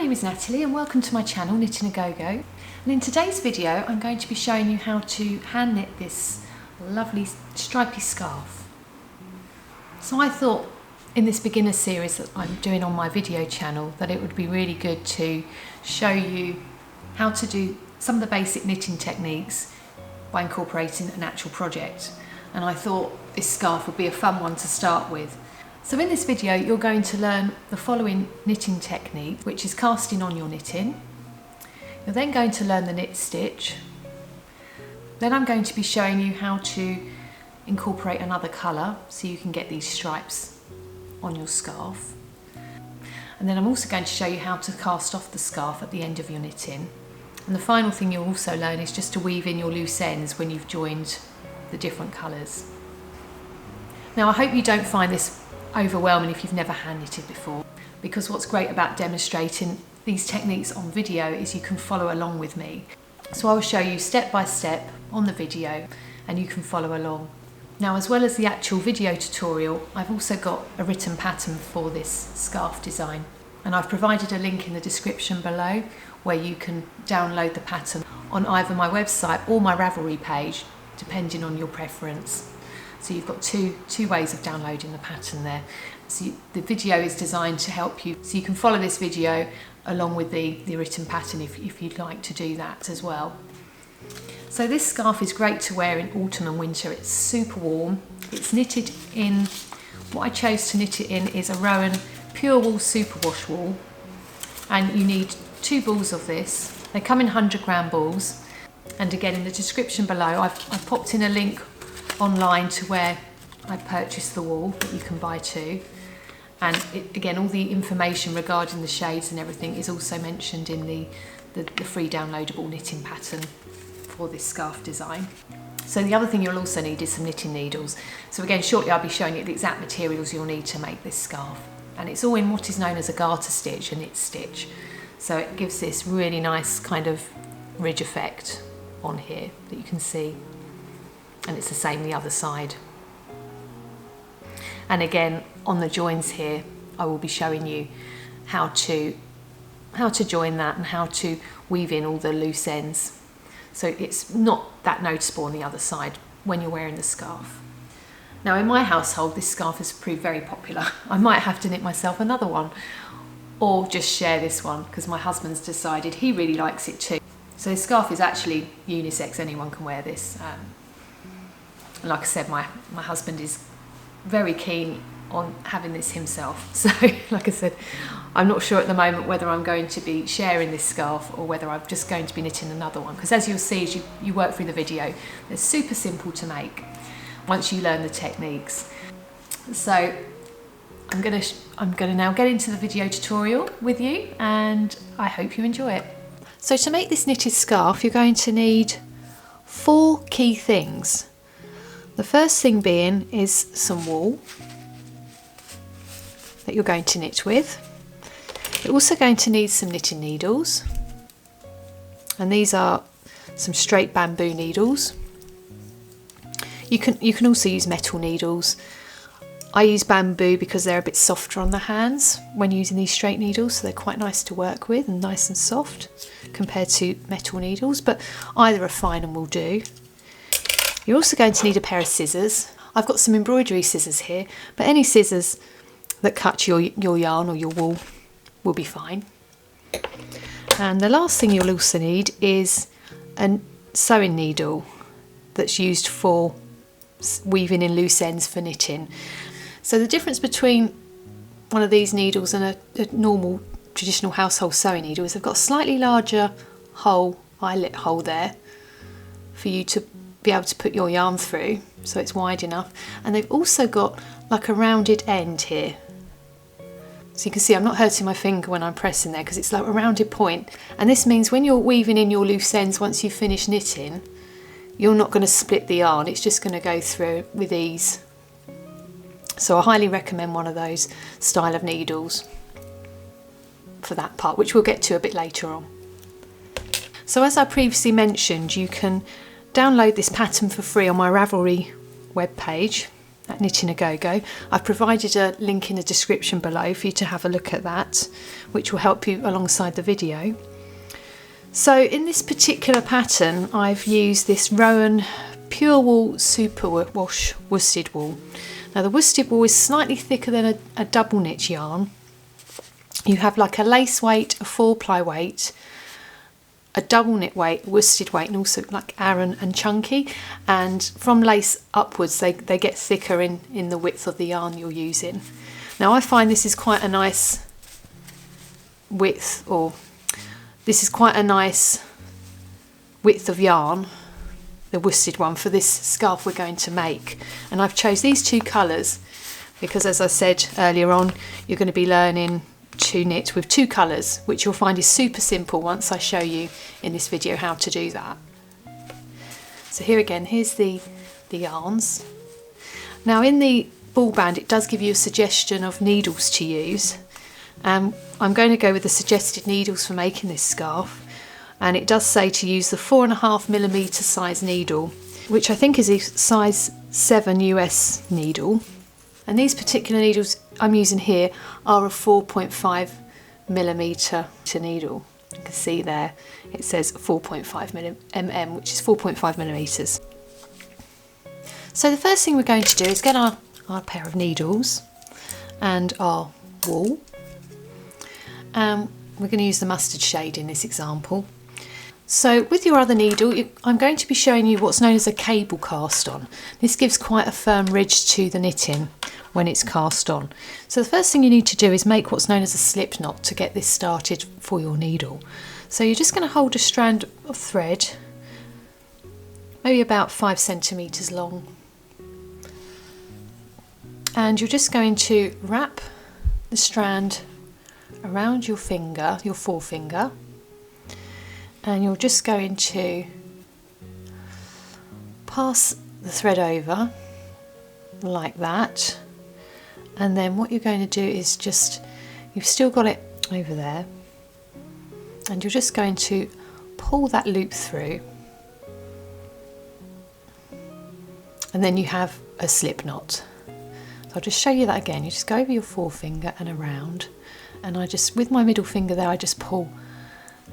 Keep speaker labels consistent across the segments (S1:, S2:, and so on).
S1: name is Natalie and welcome to my channel Knitting-a-GoGo, and in today's video I'm going to be showing you how to hand knit this lovely stripy scarf. So I thought in this beginner series that I'm doing on my video channel that it would be really good to show you how to do some of the basic knitting techniques by incorporating an actual project, and I thought this scarf would be a fun one to start with. So in this video you're going to learn the following knitting technique, which is casting on your knitting. You're then going to learn the knit stitch. Then I'm going to be showing you how to incorporate another colour so you can get these stripes on your scarf. And then I'm also going to show you how to cast off the scarf at the end of your knitting. And the final thing you'll also learn is just to weave in your loose ends when you've joined the different colours. Now I hope you don't find this overwhelming if you've never hand knitted before, because what's great about demonstrating these techniques on video is you can follow along with me. So I'll show you step by step on the video and you can follow along. Now, as well as the actual video tutorial, I've also got a written pattern for this scarf design, and I've provided a link in the description below where you can download the pattern on either my website or my Ravelry page, depending on your preference. So you've got two ways of downloading the pattern there. So the video is designed to help you, so you can follow this video along with the written pattern if you'd like to do that as well. So this scarf is great to wear in autumn and winter. It's super warm. It's knitted in, what I chose to knit it in is a Rowan pure wool superwash wool, and you need 2 balls of this. They come in 100-gram balls, and again in the description below I've popped in a link online to where I purchased the wool that you can buy too, and again all the information regarding the shades and everything is also mentioned in the free downloadable knitting pattern for this scarf design. So the other thing you'll also need is some knitting needles. So again, shortly I'll be showing you the exact materials you'll need to make this scarf, and it's all in what is known as a garter stitch, a knit stitch. So it gives this really nice kind of ridge effect on here that you can see. And it's the same the other side. And again, on the joins here, I will be showing you how to join that and how to weave in all the loose ends. So it's not that noticeable on the other side when you're wearing the scarf. Now in my household, this scarf has proved very popular. I might have to knit myself another one or just share this one because my husband's decided he really likes it too. So this scarf is actually unisex, anyone can wear this. Like I said, my husband is very keen on having this himself. So like I said, I'm not sure at the moment whether I'm going to be sharing this scarf or whether I'm just going to be knitting another one, because as you'll see as you work through the video, they're super simple to make once you learn the techniques. So I'm gonna now get into the video tutorial with you, and I hope you enjoy it. So to make this knitted scarf, you're going to need 4 key things. The first thing being is some wool that you're going to knit with. You're also going to need some knitting needles, and these are some straight bamboo needles. You can also use metal needles. I use bamboo because they're a bit softer on the hands when using these straight needles, so they're quite nice to work with and nice and soft compared to metal needles, but either are fine and will do. You're also going to need a pair of scissors. I've got some embroidery scissors here, but any scissors that cut your yarn or your wool will be fine. And the last thing you'll also need is a sewing needle that's used for weaving in loose ends for knitting. So the difference between one of these needles and a normal traditional household sewing needle is they've got a slightly larger hole, eyelet hole there for you to be able to put your yarn through, so it's wide enough, and they've also got like a rounded end here. So you can see I'm not hurting my finger when I'm pressing there because it's like a rounded point, and this means when you're weaving in your loose ends once you've finished knitting, you're not going to split the yarn, it's just going to go through with ease. So I highly recommend one of those style of needles for that part, which we'll get to a bit later on. So as I previously mentioned, you can download this pattern for free on my Ravelry webpage, at Knitting-a-GoGo. I've provided a link in the description below for you to have a look at that, which will help you alongside the video. So in this particular pattern, I've used this Rowan Pure Wool Superwash worsted wool. Now the worsted wool is slightly thicker than a double knit yarn. You have like a lace weight, a 4-ply weight, a double knit weight, worsted weight, and also like Aran and chunky. And from lace upwards, they get thicker in the width of the yarn you're using. Now I find this is quite a nice width, or this is quite a nice width of yarn, the worsted one, for this scarf we're going to make. And I've chose these two colours because, as I said earlier on, you're going to be learning to knit with two colours, which you'll find is super simple once I show you in this video how to do that. So here again, here's the yarns. Now in the ball band it does give you a suggestion of needles to use. I'm going to go with the suggested needles for making this scarf, and it does say to use the 4.5mm size needle, which I think is a size 7 US needle. And these particular needles I'm using here are a 4.5mm needle. You can see there it says 4.5mm, which is 4.5mm. So the first thing we're going to do is get our pair of needles and our wool. We're going to use the mustard shade in this example. So with your other needle, I'm going to be showing you what's known as a cable cast on. This gives quite a firm ridge to the knitting when it's cast on. So the first thing you need to do is make what's known as a slip knot to get this started for your needle. So you're just going to hold a strand of thread, maybe about 5 centimetres long, and you're just going to wrap the strand around your finger, your forefinger, and you're just going to pass the thread over like that. And then what you're going to do is just, you've still got it over there, and you're just going to pull that loop through, and then you have a slip knot. So I'll just show you that again. You just go over your forefinger and around, and I just, with my middle finger there, I just pull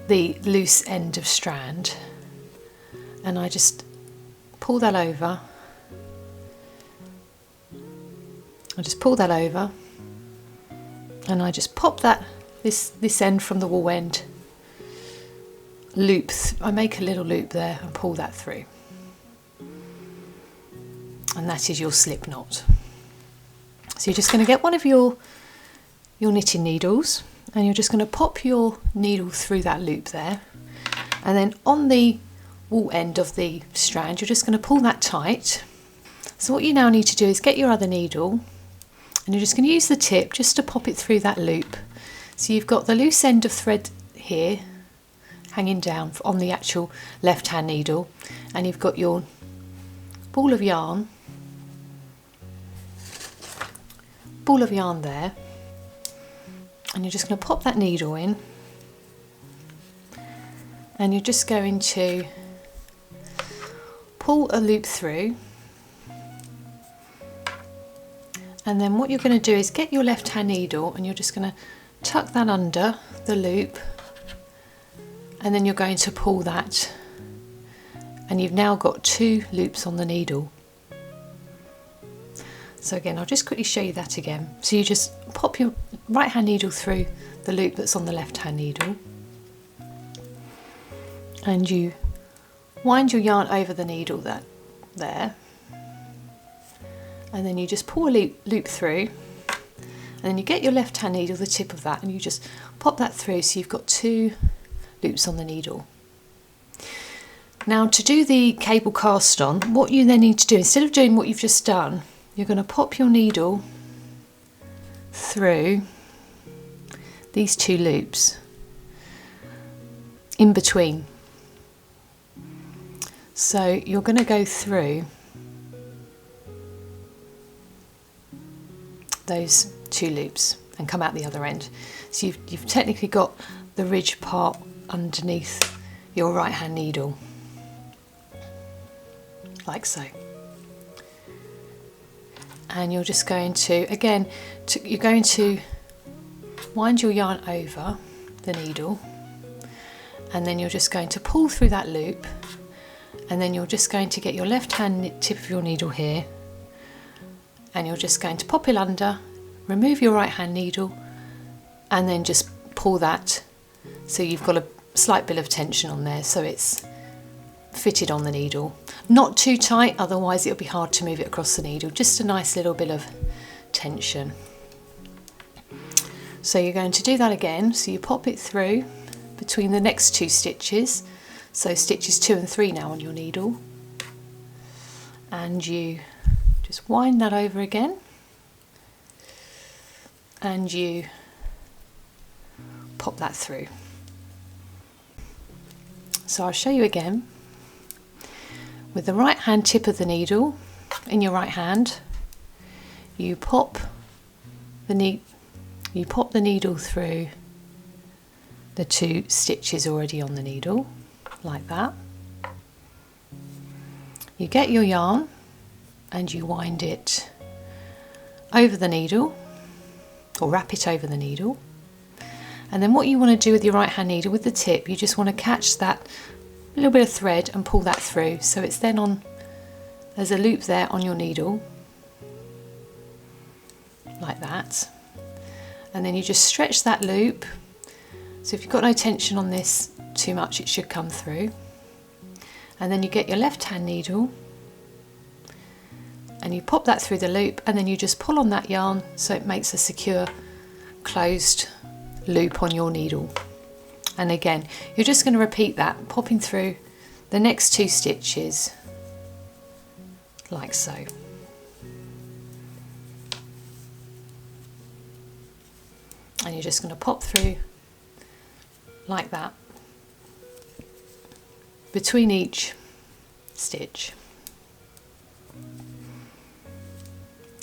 S1: the loose end of strand, and I just pull that over. I just pull that over, and I just pop that this end from the wool end, loop. I make a little loop there and pull that through, and that is your slip knot. So you're just going to get one of your knitting needles, and you're just going to pop your needle through that loop there, and then on the wool end of the strand you're just going to pull that tight. So what you now need to do is get your other needle, and you're just going to use the tip just to pop it through that loop. So you've got the loose end of thread here hanging down on the actual left hand needle, and you've got your ball of yarn there, and you're just going to pop that needle in, and you're just going to pull a loop through. And then what you're going to do is get your left hand needle, and you're just going to tuck that under the loop, and then you're going to pull that, and you've now got 2 loops on the needle. So again, I'll just quickly show you that again. So you just pop your right hand needle through the loop that's on the left hand needle, and you wind your yarn over the needle there, and then you just pull a loop through, and then you get your left hand needle, the tip of that, and you just pop that through, so you've got 2 loops on the needle. Now to do the cable cast on, what you then need to do, instead of doing what you've just done, you're going to pop your needle through these 2 loops in between. So you're going to go through those 2 loops and come out the other end. So you've technically got the ridge part underneath your right hand needle, like so. and you're just going to, again, you're going to wind your yarn over the needle, and then you're just going to pull through that loop, and then you're just going to get your left hand tip of your needle here, and you're just going to pop it under, remove your right hand needle, and then just pull that so you've got a slight bit of tension on there so it's fitted on the needle. Not too tight, otherwise it'll be hard to move it across the needle. Just a nice little bit of tension. So you're going to do that again. So you pop it through between the next 2 stitches. So stitches 2 and 3 now on your needle. And you just wind that over again. And you pop that through. So I'll show you again. With the right hand tip of the needle in your right hand, you pop the needle through the 2 stitches already on the needle, like that. You get your yarn and you wind it over the needle, or wrap it over the needle. And then what you want to do with your right hand needle, with the tip, you just want to catch that little bit of thread and pull that through, so it's then on, there's a loop there on your needle, like that. And then you just stretch that loop, so if you've got no tension on this too much, it should come through. And then you get your left hand needle and you pop that through the loop, and then you just pull on that yarn so it makes a secure closed loop on your needle. And again, you're just going to repeat that, popping through the next 2 stitches like so. And you're just going to pop through like that between each stitch,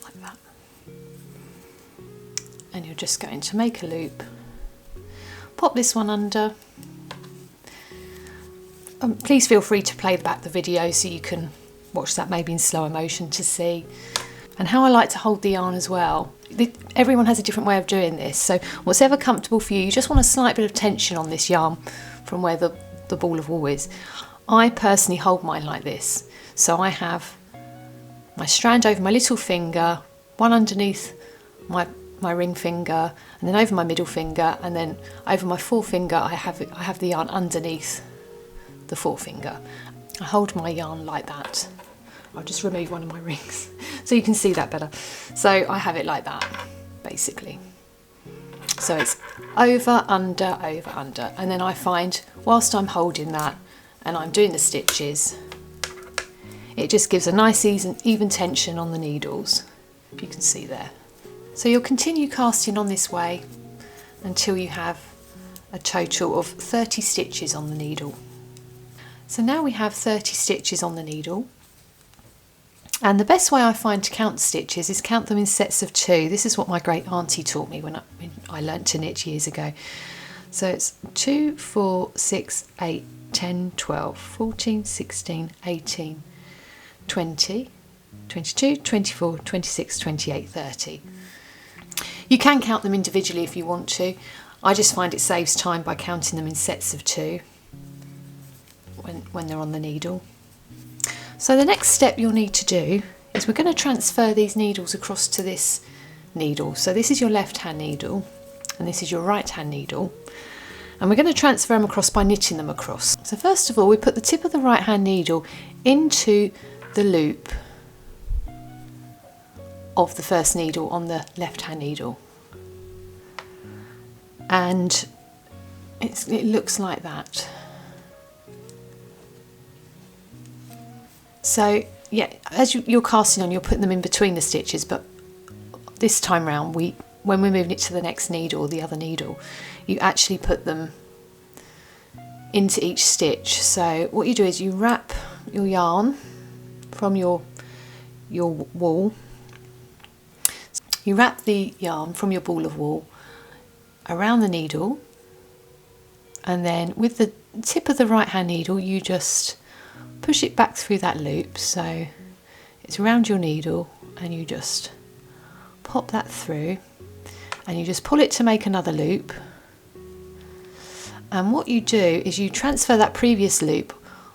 S1: like that. And you're just going to make a loop, pop this one under. Please feel free to play back the video so you can watch that maybe in slower motion to see. And how I like to hold the yarn as well. Everyone has a different way of doing this, so whatever comfortable for you, you just want a slight bit of tension on this yarn from where the ball of wool is. I personally hold mine like this. So I have my strand over my little finger, one underneath my ring finger, and then over my middle finger, and then over my forefinger I have the yarn underneath the forefinger. I hold my yarn like that. I'll just remove one of my rings so you can see that better. So I have it like that, basically. So it's over, under, and then I find whilst I'm holding that and I'm doing the stitches, it just gives a nice even tension on the needles, if you can see there. So you'll continue casting on this way until you have a total of 30 stitches on the needle. So now we have 30 stitches on the needle, and the best way I find to count stitches is count them in sets of 2. This is what my great auntie taught me when I learnt to knit years ago. So it's 2, 4, 6, 8, 10, 12, 14, 16, 18, 20, 22, 24, 26, 28, 30. You can count them individually if you want to. I just find it saves time by counting them in sets of 2 when they're on the needle. So the next step you'll need to do is we're going to transfer these needles across to this needle. So this is your left hand needle and this is your right hand needle, and we're going to transfer them across by knitting them across. So first of all, we put the tip of the right hand needle into the loop of the first needle on the left hand needle, and it looks like that. So yeah, as you're casting on, you're putting them in between the stitches, but this time round, when we're moving it to the next needle or the other needle, you actually put them into each stitch. So what you do is you wrap your yarn from your wool. You wrap the yarn from your ball of wool around the needle, and then with the tip of the right hand needle you just push it back through that loop, so it's around your needle, and you just pop that through and you just pull it to make another loop. And what you do is you transfer that previous loop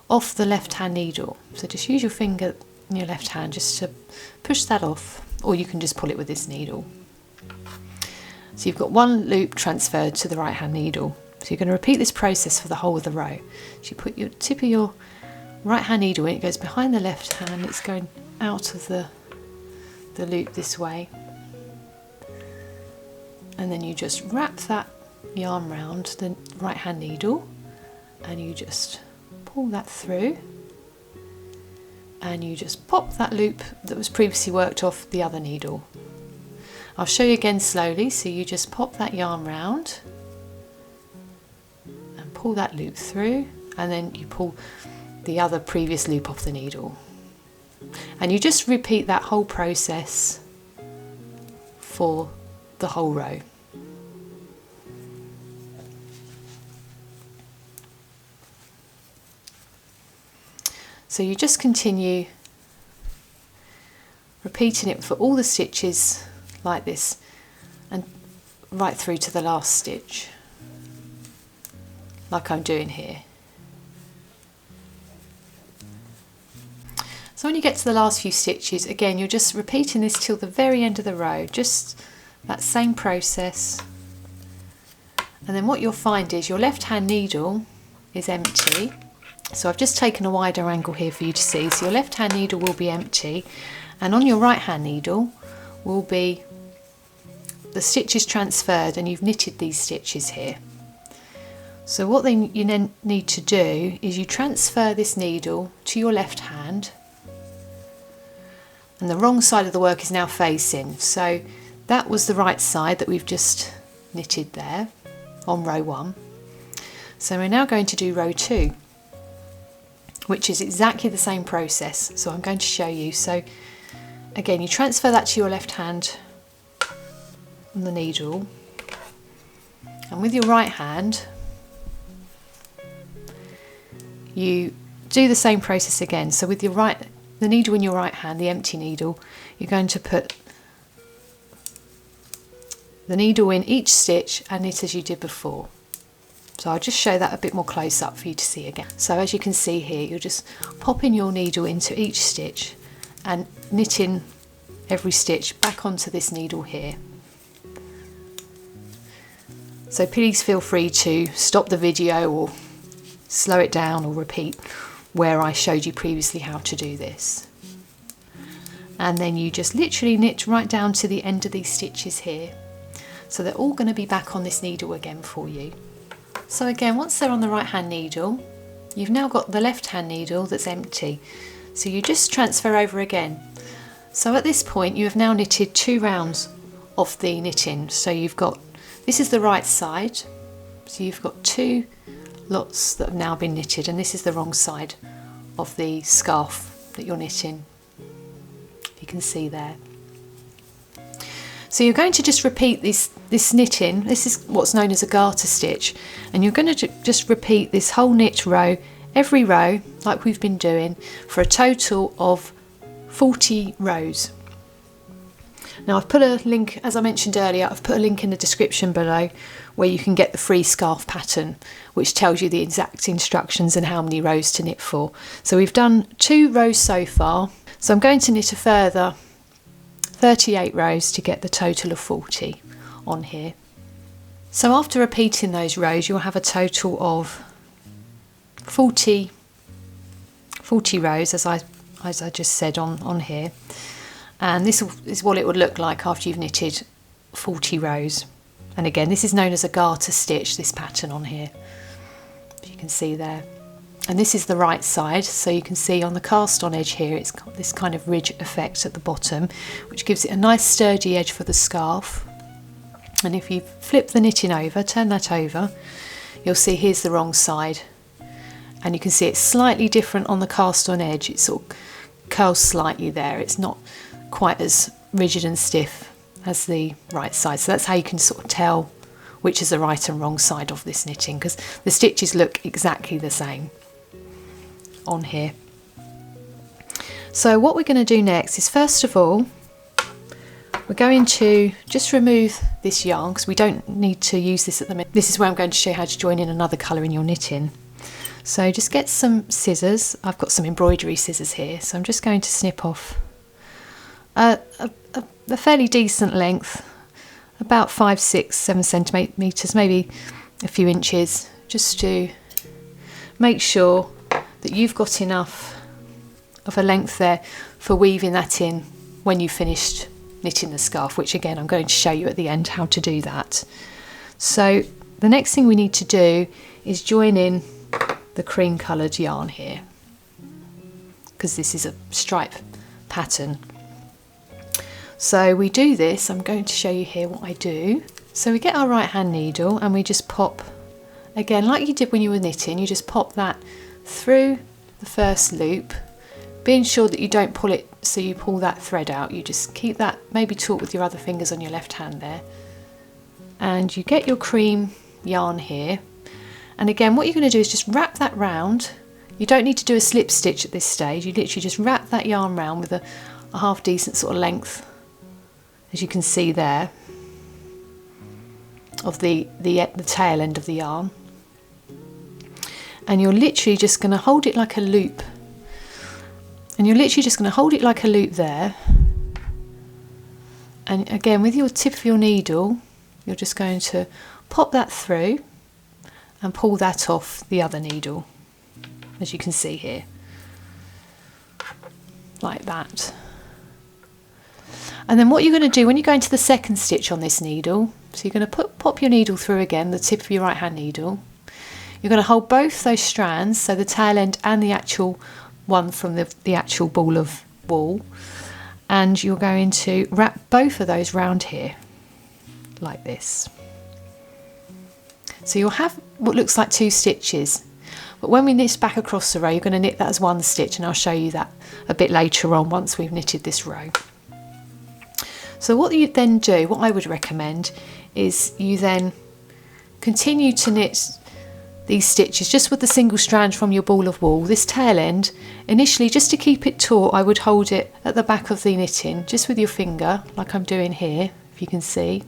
S1: off the left hand needle. So just use your finger in your left hand just to push that off, or you can just pull it with this needle. So you've got one loop transferred to the right hand needle. So you're going to repeat this process for the whole of the row. So you put your tip of your right hand needle in, it goes behind the left hand, it's going out of the loop this way. And then you just wrap that yarn round the right hand needle and you just pull that through and you just pop that loop that was previously worked off the other needle. I'll show you again slowly. So you just pop that yarn round and pull that loop through, and then you pull the other previous loop off the needle, and you just repeat that whole process for the whole row. So you just continue repeating it for all the stitches like this and right through to the last stitch, like I'm doing here. So when you get to the last few stitches, again, you're just repeating this till the very end of the row, just that same process. And then what you'll find is your left hand needle is empty. So I've just taken a wider angle here for you to see. So your left hand needle will be empty, and on your right hand needle will be the stitches transferred, and you've knitted these stitches here. So what then you then need to do is you transfer this needle to your left hand, and the wrong side of the work is now facing. So that was the right side that we've just knitted there on row 1. So we're now going to do row 2, which is exactly the same process. So I'm going to show you. So again, you transfer that to your left hand on the needle, and with your right hand you do the same process again. So with the needle in your right hand, the empty needle, you're going to put the needle in each stitch and knit as you did before. So I'll just show that a bit more close up for you to see again. So as you can see here, you're just popping your needle into each stitch and knitting every stitch back onto this needle here. So please feel free to stop the video or slow it down or repeat where I showed you previously how to do this. And then you just literally knit right down to the end of these stitches here. So they're all going to be back on this needle again for you. So again, once they're on the right hand needle, you've now got the left hand needle that's empty. So you just transfer over again. So at this point you have now knitted 2 rounds of the knitting. So you've got, this is the right side, so you've got 2 lots that have now been knitted, and this is the wrong side of the scarf that you're knitting. You can see there. So you're going to just repeat this knitting. This is what's known as a garter stitch, and you're going to just repeat this whole knit row, every row like we've been doing, for a total of 40 rows. Now I've put a link, as I mentioned earlier, I've put a link in the description below where you can get the free scarf pattern, which tells you the exact instructions and how many rows to knit for. So we've done 2 rows so far, so I'm going to knit a further 38 rows to get the total of 40 on here. So after repeating those rows, you'll have a total of 40 rows, as I just said on here. And this is what it would look like after you've knitted 40 rows. And again, this is known as a garter stitch, this pattern on here, you can see there. And this is the right side, so you can see on the cast on edge here, it's got this kind of ridge effect at the bottom, which gives it a nice sturdy edge for the scarf. And if you flip the knitting over, turn that over, you'll see here's the wrong side. And you can see it's slightly different on the cast on edge. It sort of curls slightly there. It's not quite as rigid and stiff as the right side. So that's how you can sort of tell which is the right and wrong side of this knitting, because the stitches look exactly the same on here. So what we're going to do next is, first of all, we're going to just remove this yarn because we don't need to use this at the minute. This is where I'm going to show you how to join in another colour in your knitting. So just get some scissors. I've got some embroidery scissors here, so I'm just going to snip off a fairly decent length, about 5, 6, 7 centimetres, maybe a few inches, just to make sure that you've got enough of a length there for weaving that in when you've finished knitting the scarf, which again I'm going to show you at the end how to do that. So the next thing we need to do is join in the cream coloured yarn here, because this is a stripe pattern. So we do this, I'm going to show you here what I do. So we get our right hand needle and we just pop, again like you did when you were knitting, you just pop that through the first loop, being sure that you don't pull it so you pull that thread out. You just keep that maybe taut with your other fingers on your left hand there, and you get your cream yarn here. And again what you're going to do is just wrap that round. You don't need to do a slip stitch at this stage, you literally just wrap that yarn round with a half decent sort of length, as you can see there, of the tail end of the yarn. And you're literally just going to hold it like a loop. And you're literally just going to hold it like a loop there. And again, with your tip of your needle, you're just going to pop that through and pull that off the other needle, as you can see here, like that. And then what you're going to do when you go into the second stitch on this needle, so you're going to pop your needle through again, the tip of your right hand needle. You're going to hold both those strands, so the tail end and the actual one from the actual ball of wool, and you're going to wrap both of those round here, like this. So you'll have what looks like 2 stitches, but when we knit back across the row, you're going to knit that as 1 stitch, and I'll show you that a bit later on once we've knitted this row. So what you then do, what I would recommend, is you then continue to knit these stitches just with the single strand from your ball of wool. This tail end, initially just to keep it taut, I would hold it at the back of the knitting, just with your finger, like I'm doing here, if you can see.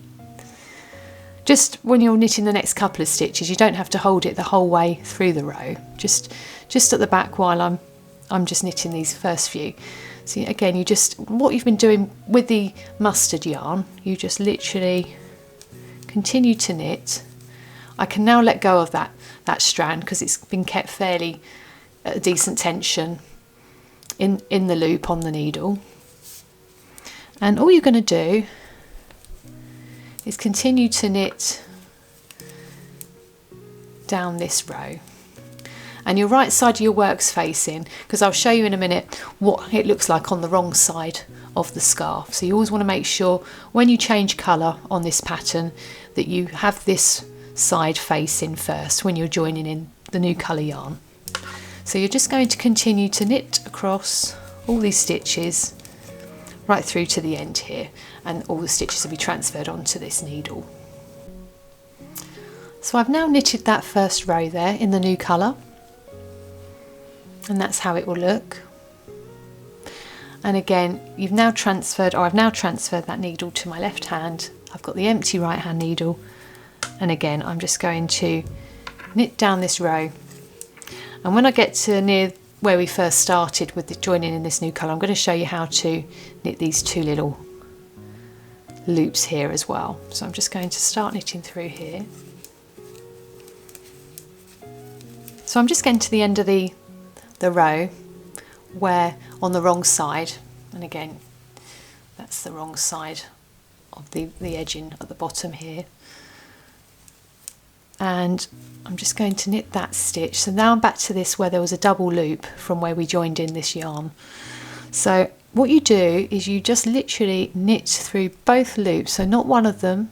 S1: Just when you're knitting the next couple of stitches, you don't have to hold it the whole way through the row, just at the back while I'm just knitting these first few. So again, you just, what you've been doing with the mustard yarn, you just literally continue to knit. I can now let go of that strand because it's been kept fairly at a decent tension in the loop on the needle. And all you're going to do is continue to knit down this row. And your right side of your work's facing, because I'll show you in a minute what it looks like on the wrong side of the scarf. So you always want to make sure when you change colour on this pattern that you have this side facing first when you're joining in the new colour yarn. So you're just going to continue to knit across all these stitches right through to the end here, and all the stitches will be transferred onto this needle. So I've now knitted that first row there in the new colour, and that's how it will look. And again, I've now transferred that needle to my left hand. I've got the empty right hand needle, and again I'm just going to knit down this row, and when I get to near where we first started with the joining in this new colour, I'm going to show you how to knit these 2 little loops here as well. So I'm just going to start knitting through here. So I'm just getting to the end of the row where on the wrong side, and again that's the wrong side of the edging at the bottom here, and I'm just going to knit that stitch. So now I'm back to this where there was a double loop from where we joined in this yarn. So what you do is you just literally knit through both loops, so not one of them,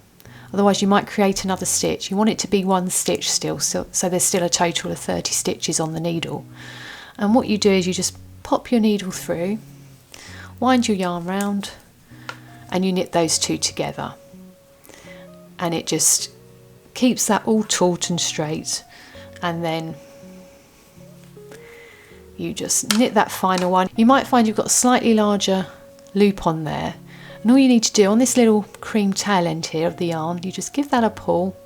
S1: otherwise you might create another stitch. You want it to be 1 stitch still, so there's still a total of 30 stitches on the needle. And what you do is you just pop your needle through, wind your yarn round, and you knit those 2 together, and it just keeps that all taut and straight. And then you just knit that final one. You might find you've got a slightly larger loop on there, and And all you need to do on this little cream tail end here of the yarn, you just give that a pull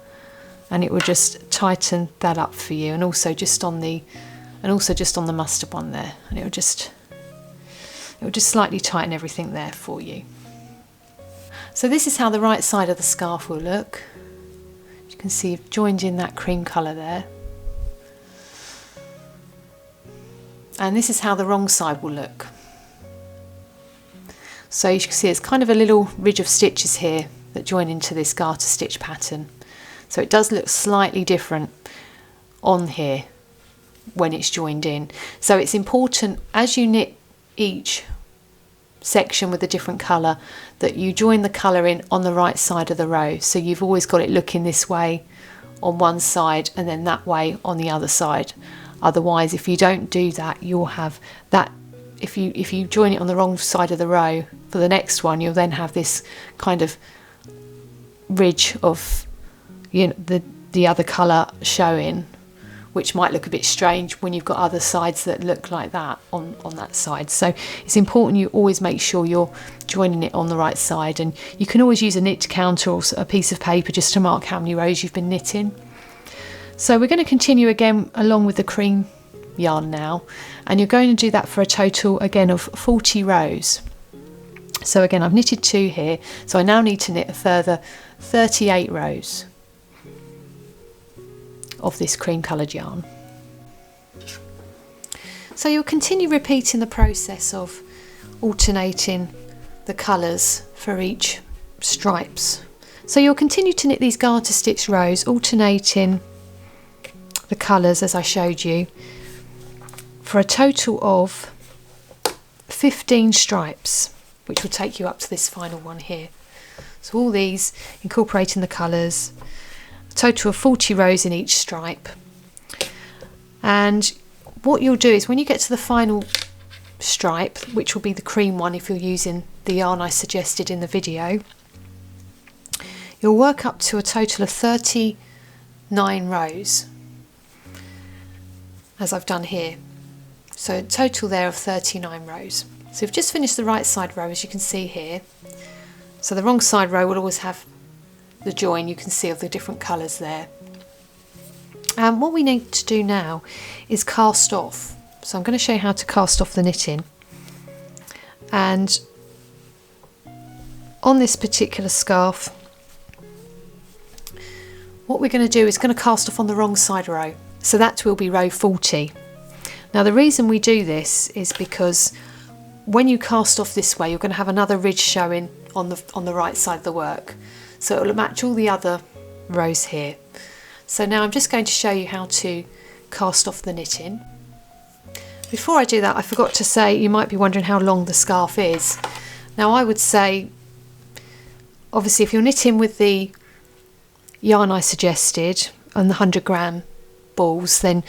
S1: and it will just tighten that up for you, and also just on the mustard one there, and it will just slightly tighten everything there for you. So this is how the right side of the scarf will look. You can see I've joined in that cream colour there. And this is how the wrong side will look. So you can see it's kind of a little ridge of stitches here that join into this garter stitch pattern. So it does look slightly different on here when it's joined in. So it's important as you knit each section with a different colour that you join the colour in on the right side of the row. So you've always got it looking this way on one side and then that way on the other side. Otherwise, if you don't do that, you'll have that, if you join it on the wrong side of the row for the next one, you'll then have this kind of ridge of, you know, the other colour showing, which might look a bit strange when you've got other sides that look like that on that side. So it's important you always make sure you're joining it on the right side, and you can always use a knit counter or a piece of paper just to mark how many rows you've been knitting. So we're going to continue again along with the cream yarn now, and you're going to do that for a total again of 40 rows. So again, I've knitted 2 here, so I now need to knit a further 38 rows of this cream coloured yarn. So you'll continue repeating the process of alternating the colours for each stripes. So you'll continue to knit these garter stitch rows, alternating the colours as I showed you, for a total of 15 stripes, which will take you up to this final one here. So all these incorporating the colours, a total of 40 rows in each stripe. And what you'll do is when you get to the final stripe, which will be the cream one if you're using the yarn I suggested in the video, you'll work up to a total of 39 rows, as I've done here. So a total there of 39 rows. So we've just finished the right side row, as you can see here. So the wrong side row will always have the join, you can see, of the different colours there. And what we need to do now is cast off. So I'm going to show you how to cast off the knitting. And on this particular scarf, what we're going to do is going to cast off on the wrong side row. So that will be row 40. Now the reason we do this is because when you cast off this way, you're going to have another ridge showing on the right side of the work. So it will match all the other rows here. So now I'm just going to show you how to cast off the knitting. Before I do that, I forgot to say, you might be wondering how long the scarf is. Now I would say, obviously if you're knitting with the yarn I suggested and the 100-gram balls, then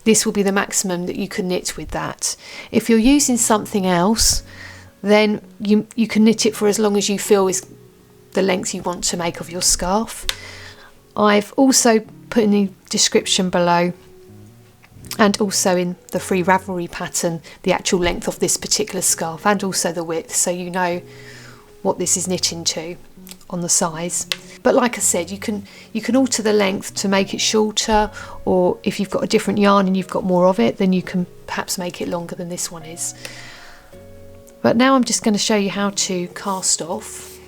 S1: this will be the maximum that you can knit with that. If you're using something else, then you can knit it for as long as you feel is the length you want to make of your scarf. I've also put in the description below, and also in the free Ravelry pattern, the actual length of this particular scarf and also the width, so you know what this is knitting to on the size. But like I said, you can alter the length to make it shorter, or if you've got a different yarn and you've got more of it, then you can perhaps make it longer than this one is. But now I'm just going to show you how to cast off.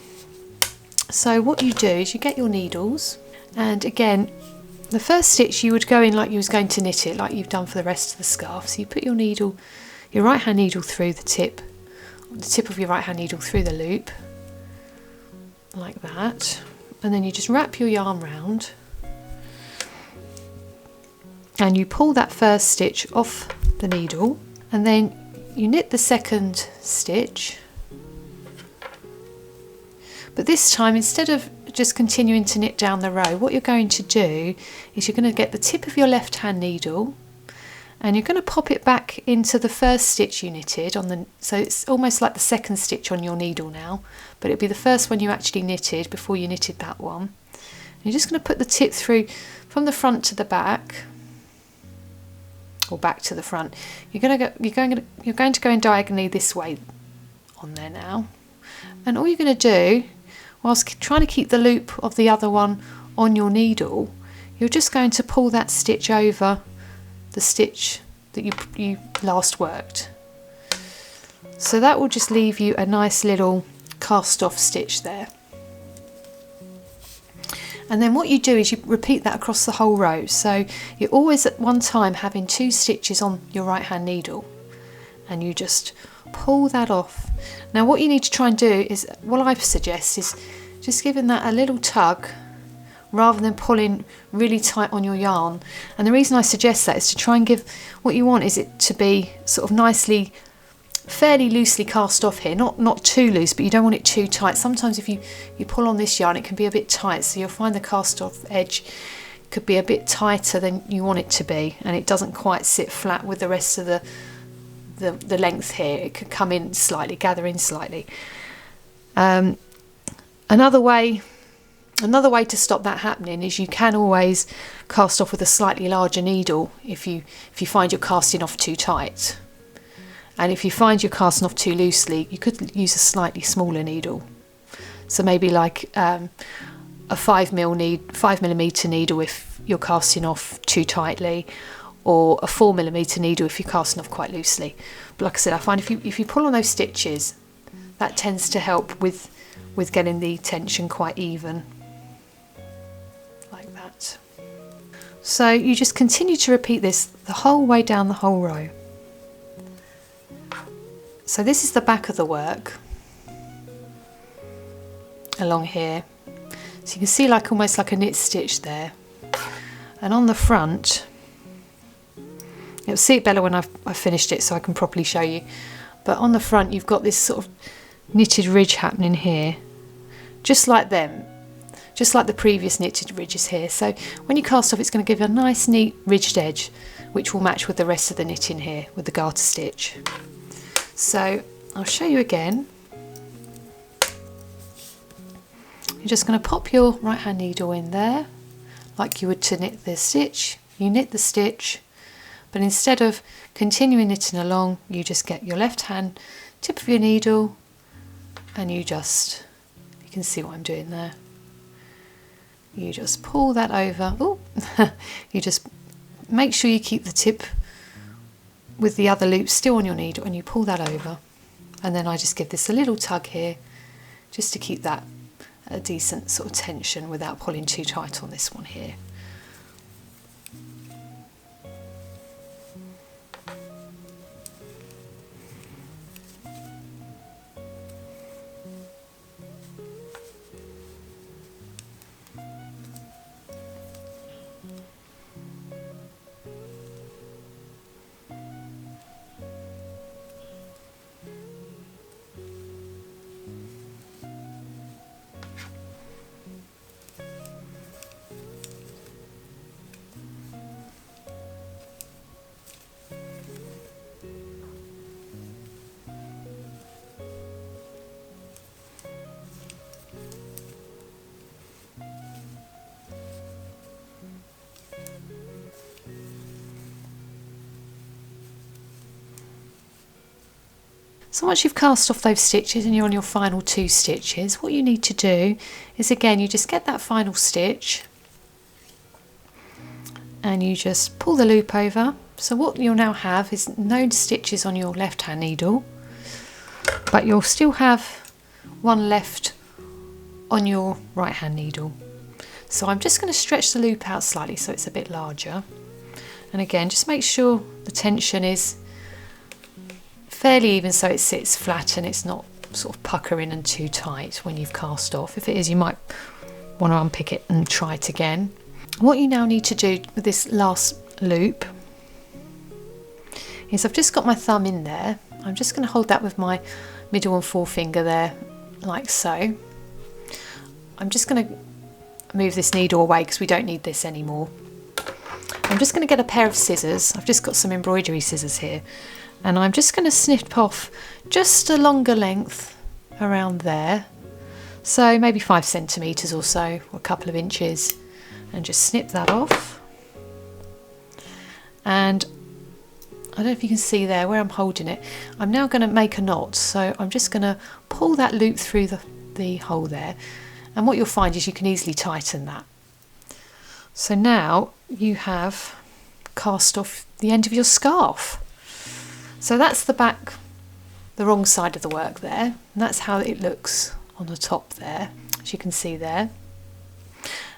S1: So what you do is you get your needles, and again, the first stitch you would go in like you was going to knit it, like you've done for the rest of the scarf. So you put your needle, your right hand needle through the tip of your right hand needle through the loop, like that, and then you just wrap your yarn round and you pull that first stitch off the needle, and then you knit the second stitch. But this time, instead of just continuing to knit down the row, what you're going to do is you're going to get the tip of your left hand needle and you're going to pop it back into the first stitch you knitted on the, so it's almost like the second stitch on your needle now, but it'll be the first one you actually knitted before you knitted that one. And you're just going to put the tip through from the front to the back, or back to the front. You're going to go in diagonally this way on there now, And all you're going to do, whilst trying to keep the loop of the other one on your needle, you're just going to pull that stitch over the stitch that you last worked. So that will just leave you a nice little cast off stitch there. And then what you do is you repeat that across the whole row. So you're always at one time having 2 stitches on your right hand needle, and you just pull that off. Now what you need to try and do is, what I suggest is just giving that a little tug rather than pulling really tight on your yarn. And the reason I suggest that is to try and give, what you want is it to be sort of nicely, fairly loosely cast off here, not too loose, but you don't want it too tight. Sometimes if you pull on this yarn, it can be a bit tight, so you'll find the cast off edge could be a bit tighter than you want it to be, and it doesn't quite sit flat with the rest of the length here. It could come in slightly, gather in slightly. Another way to stop that happening is you can always cast off with a slightly larger needle if you find you're casting off too tight. And if you find you're casting off too loosely, you could use a slightly smaller needle. So maybe like a 5mm needle if you're casting off too tightly, or a 4mm needle if you're casting off quite loosely. But like I said, I find if you pull on those stitches, that tends to help with getting the tension quite even, like that. So you just continue to repeat this the whole way down the whole row. So this is the back of the work along here. So you can see like almost like a knit stitch there. And on the front, you'll see it better when I've finished it so I can properly show you. But on the front you've got this sort of knitted ridge happening here, just like them, just like the previous knitted ridges here. So when you cast off, it's going to give a nice neat ridged edge, which will match with the rest of the knitting here with the garter stitch. So I'll show you again. You're just going to pop your right hand needle in there like you would to knit the stitch. You knit the stitch, but instead of continuing knitting along, you just get your left hand tip of your needle and you can see what I'm doing there. You just pull that over. Oh, you just make sure you keep the tip with the other loop still on your needle, and you pull that over, and then I just give this a little tug here just to keep that a decent sort of tension without pulling too tight on this one here. So once you've cast off those stitches and you're on your final 2 stitches, what you need to do is, again, you just get that final stitch and you just pull the loop over. So what you'll now have is no stitches on your left hand needle, but you'll still have one left on your right hand needle. So I'm just going to stretch the loop out slightly so it's a bit larger, and again just make sure the tension is fairly even so it sits flat and it's not sort of puckering and too tight when you've cast off. If it is, you might want to unpick it and try it again. What you now need to do with this last loop is, I've just got my thumb in there, I'm just going to hold that with my middle and forefinger there like so. I'm just going to move this needle away because we don't need this anymore. I'm just going to get a pair of scissors. I've just got some embroidery scissors here, and I'm just going to snip off just a longer length around there, so maybe 5 centimetres or so, or a couple of inches, and just snip that off. And don't know if you can see there where I'm holding it. I'm now going to make a knot, so I'm just going to pull that loop through the hole there, and what you'll find is you can easily tighten that. So now you have cast off the end of your scarf. So that's the back, the wrong side of the work there, and that's how it looks on the top there, as you can see there.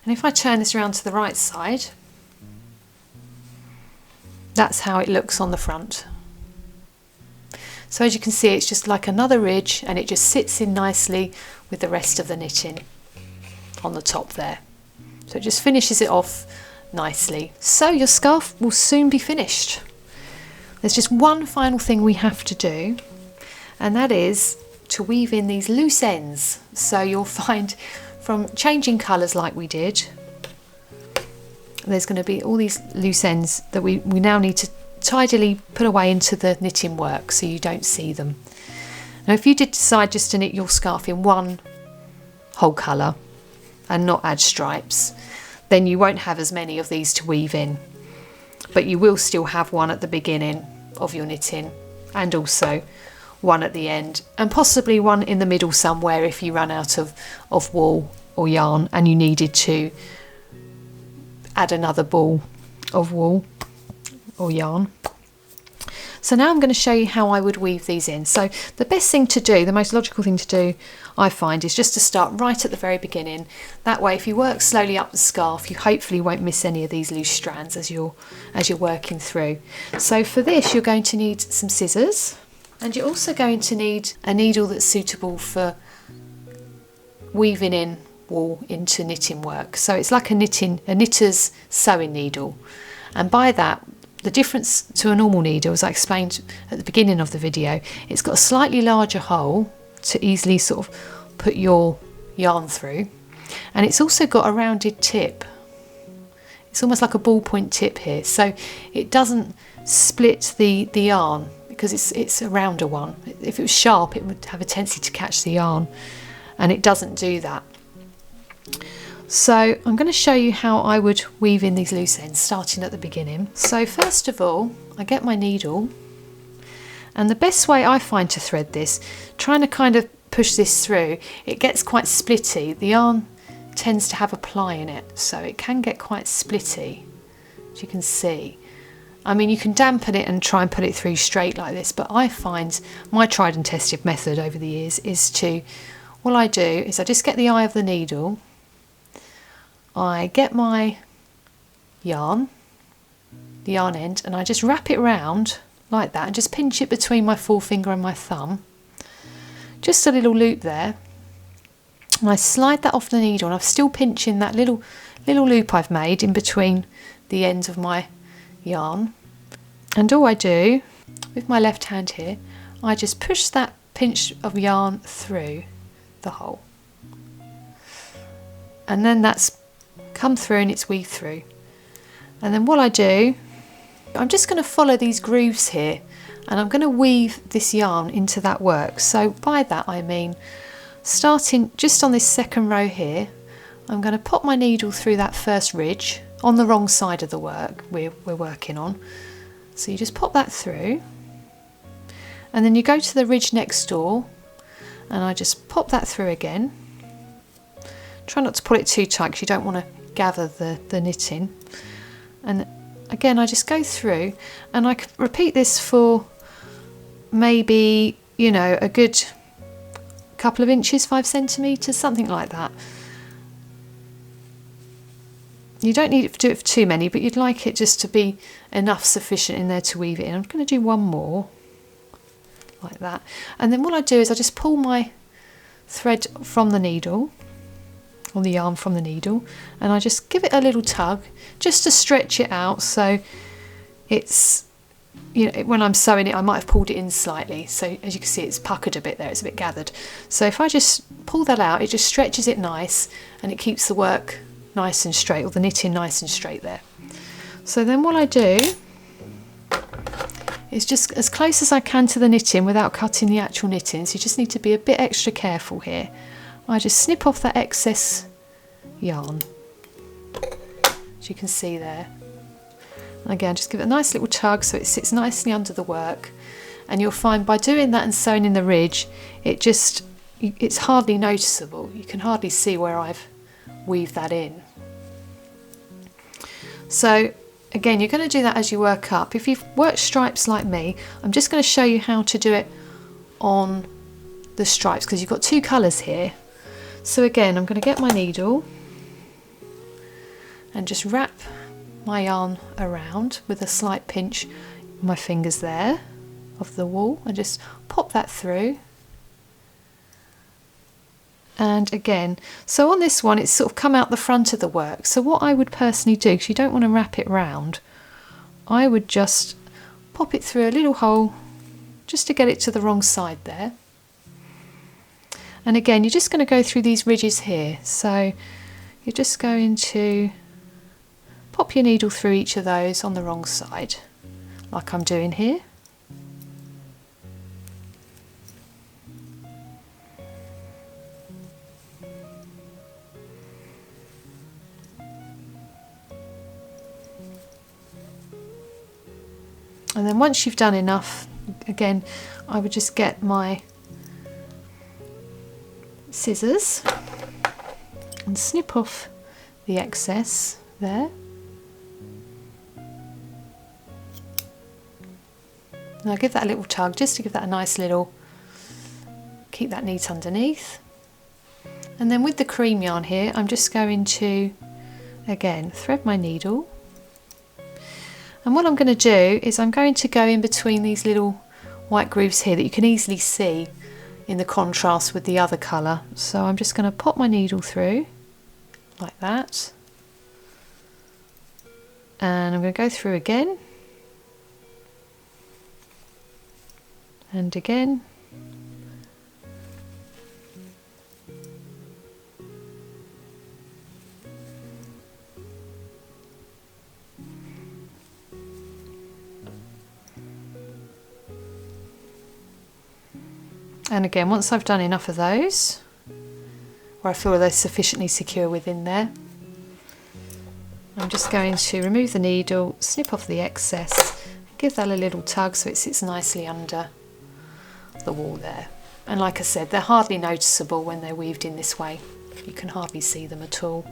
S1: And if I turn this around to the right side, that's how it looks on the front. So as you can see, it's just like another ridge, and it just sits in nicely with the rest of the knitting on the top there. So it just finishes it off nicely. So your scarf will soon be finished. There's just one final thing we have to do, and that is to weave in these loose ends. So you'll find from changing colours like we did, there's going to be all these loose ends that we now need to tidily put away into the knitting work so you don't see them. Now if you did decide just to knit your scarf in one whole colour and not add stripes, then you won't have as many of these to weave in, but you will still have one at the beginning of your knitting, and also one at the end, and possibly one in the middle somewhere if you run out of wool or yarn and you needed to add another ball of wool or yarn. So now I'm going to show you how I would weave these in. So the best thing to do, the most logical thing to do, I find, is just to start right at the very beginning. That way if you work slowly up the scarf, you hopefully won't miss any of these loose strands as you're working through. So for this you're going to need some scissors, and you're also going to need a needle that's suitable for weaving in wool into knitting work. So it's like a knitter's sewing needle, and by that, the difference to a normal needle, as I explained at the beginning of the video, it's got a slightly larger hole to easily sort of put your yarn through, and it's also got a rounded tip. It's almost like a ballpoint tip here, so it doesn't split the yarn because it's a rounder one. If it was sharp, it would have a tendency to catch the yarn, and it doesn't do that. So I'm going to show you how I would weave in these loose ends, starting at the beginning. So first of all, I get my needle, and the best way I find to thread this, trying to kind of push this through, it gets quite splitty. The yarn tends to have a ply in it, so it can get quite splitty, as you can see. I mean, you can dampen it and try and put it through straight like this, but I find my tried and tested method over the years is to, what I do is I just get the eye of the needle, I get my yarn, the yarn end, and I just wrap it round like that and just pinch it between my forefinger and my thumb. Just a little loop there. And I slide that off the needle, and I'm still pinching that little loop I've made in between the ends of my yarn. And all I do with my left hand here, I just push that pinch of yarn through the hole. And then that's come through and it's weaved through. And then what I do, I'm just going to follow these grooves here, and I'm going to weave this yarn into that work. So by that I mean, starting just on this second row here, I'm going to pop my needle through that first ridge on the wrong side of the work we're working on. So you just pop that through, and then you go to the ridge next door, and I just pop that through again. Try not to pull it too tight because you don't want to gather the knitting. And again, I just go through, and I can repeat this for maybe, you know, a good couple of inches, 5 centimetres, something like that. You don't need to do it for too many, but you'd like it just to be enough sufficient in there to weave it in. I'm going to do one more like that, and then what I do is I just pull my thread from the needle, or the yarn from the needle, and I just give it a little tug just to stretch it out, so it's, you know, when I'm sewing it I might have pulled it in slightly, so as you can see it's puckered a bit there, it's a bit gathered. So if I just pull that out, it just stretches it nice, and it keeps the work nice and straight, or the knitting nice and straight there. So then what I do is just as close as I can to the knitting without cutting the actual knitting, so you just need to be a bit extra careful here. I just snip off that excess yarn, as you can see there, and Again, just give it a nice little tug so it sits nicely under the work. And you'll find by doing that and sewing in the ridge, it's hardly noticeable. You can hardly see where I've weaved that in. So again, you're going to do that as you work up. If you've worked stripes like me, I'm just going to show you how to do it on the stripes because you've got two colours here. So again, I'm going to get my needle and just wrap my yarn around with a slight pinch with my fingers there of the wool and just pop that through. And again, so on this one it's sort of come out the front of the work. So what I would personally do, because you don't want to wrap it round, I would just pop it through a little hole just to get it to the wrong side there. And again, you're just going to go through these ridges here. So you're just going to pop your needle through each of those on the wrong side, like I'm doing here. And then once you've done enough, again, I would just get my scissors and snip off the excess there. And I'll give that a little tug just to give that a nice little, keep that neat underneath. And then with the cream yarn here, I'm just going to, again, thread my needle. And what I'm going to do is I'm going to go in between these little white grooves here that you can easily see in the contrast with the other colour. So I'm just going to pop my needle through like that. And I'm going to go through again. And again. And again, once I've done enough of those, where I feel they're sufficiently secure within there, I'm just going to remove the needle, snip off the excess, give that a little tug so it sits nicely under the wall there. And like I said, they're hardly noticeable when they're weaved in this way. You can hardly see them at all.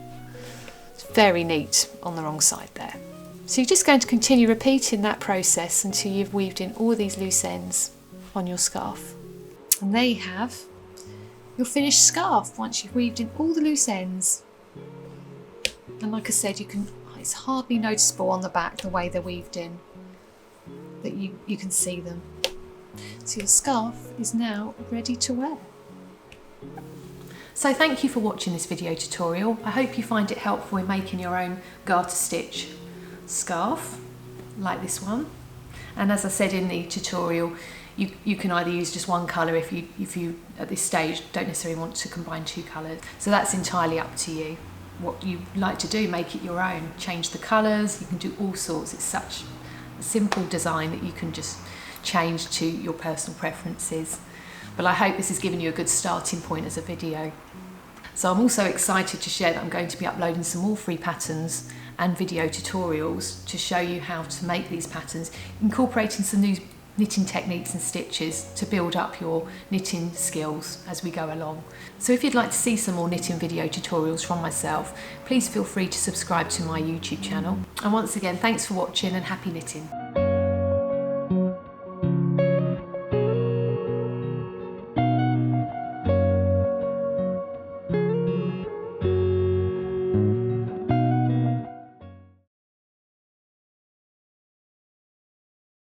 S1: It's very neat on the wrong side there. So you're just going to continue repeating that process until you've weaved in all these loose ends on your scarf. And there you have your finished scarf once you've weaved in all the loose ends. And like I said, it's hardly noticeable on the back the way they're weaved in, that you can see them. So your scarf is now ready to wear. So thank you for watching this video tutorial. I hope you find it helpful in making your own garter stitch scarf like this one. And as I said in the tutorial, you can either use just one colour if you at this stage don't necessarily want to combine two colours. So that's entirely up to you. What you like to do, make it your own. Change the colours, you can do all sorts. It's such a simple design that you can just change to your personal preferences. But I hope this has given you a good starting point as a video. So I'm also excited to share that I'm going to be uploading some more free patterns and video tutorials to show you how to make these patterns, incorporating some new knitting techniques and stitches to build up your knitting skills as we go along. So if you'd like to see some more knitting video tutorials from myself, please feel free to subscribe to my YouTube channel. And once again, thanks for watching and happy knitting.